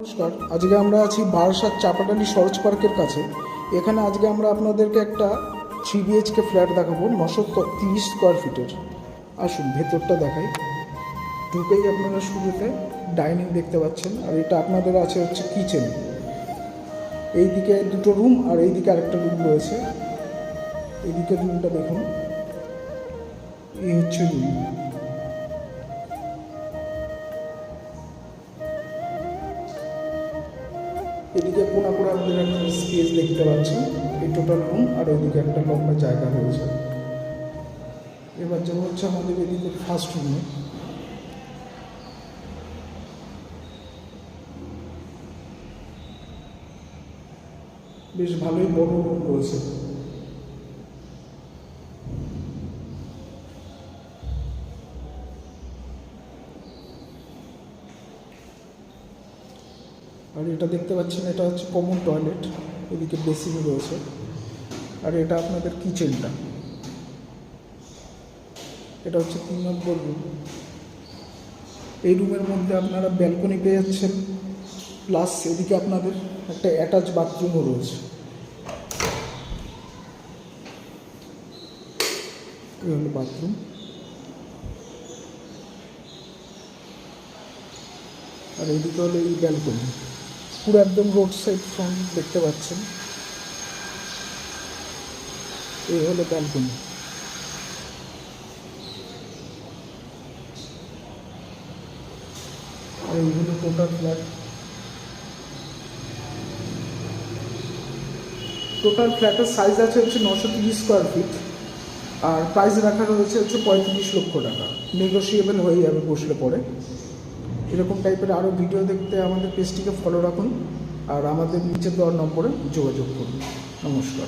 নমস্কার। আজকে আমরা আছি বারাসাত চাপাডালি সরোজ পার্কের কাছে। এখানে আজকে আমরা আপনাদেরকে একটা 3 BHK ফ্ল্যাট দেখাবো 930 স্কোয়ার ফিটের। আসুন ভেতরটা দেখাই। ঢুকেই আপনারা শুরুতে ডাইনিং দেখতে পাচ্ছেন, আর এটা আপনাদের আছে হচ্ছে কিচেন। এইদিকে দুটো রুম আর এইদিকে আরেকটা রুম রয়েছে। এইদিকে রুমটা দেখুন, এই হচ্ছে রুম। এদিকে কোনা করে আপনাদের একটা স্পেস দেখতে পাচ্ছেন। এই টোটাল রুম আর ওইদিকে একটা লম্বা জায়গা রয়েছে। এবার যাবো হচ্ছে আমাদের এদিকে ফার্স্ট রুমে। বেশ ভালোই বড় রুম রয়েছে। আর এটা দেখতে পাচ্ছেন, এটা হচ্ছে কমন টয়লেট। এদিকে বেসিন রয়েছে। আর এটা আপনাদের কিচেনটা। এটা হচ্ছে 3 নম্বর রুম। এই রুমের মধ্যে আপনারা ব্যালকনি পেয়ে যাচ্ছেন, প্লাস এদিকে আপনাদের একটা অ্যাটাচ বাথরুমও রয়েছে। এই হলো বাথরুম। আর এইদিকে হলো এই ব্যালকনি। পুরো একদম রোড সাইড ফ্রন্ট দেখতে পাচ্ছেন। এই হলো ব্যালকনি। আর এই হলো টোটাল ফ্ল্যাট। টোটাল ফ্ল্যাটের সাইজ আছে হচ্ছে 930 স্কোয়ার ফিট। আর প্রাইস রাখা রয়েছে হচ্ছে 35 লক্ষ টাকা। নেগোসিয়েবল হয়ে যাবে বসলে পরে। এরকম টাইপের আরও ভিডিও দেখতে আমাদের পেজটিকে ফলো রাখুন, আর আমাদের নিচে দেওয়ার নম্বরে যোগাযোগ করুন। নমস্কার।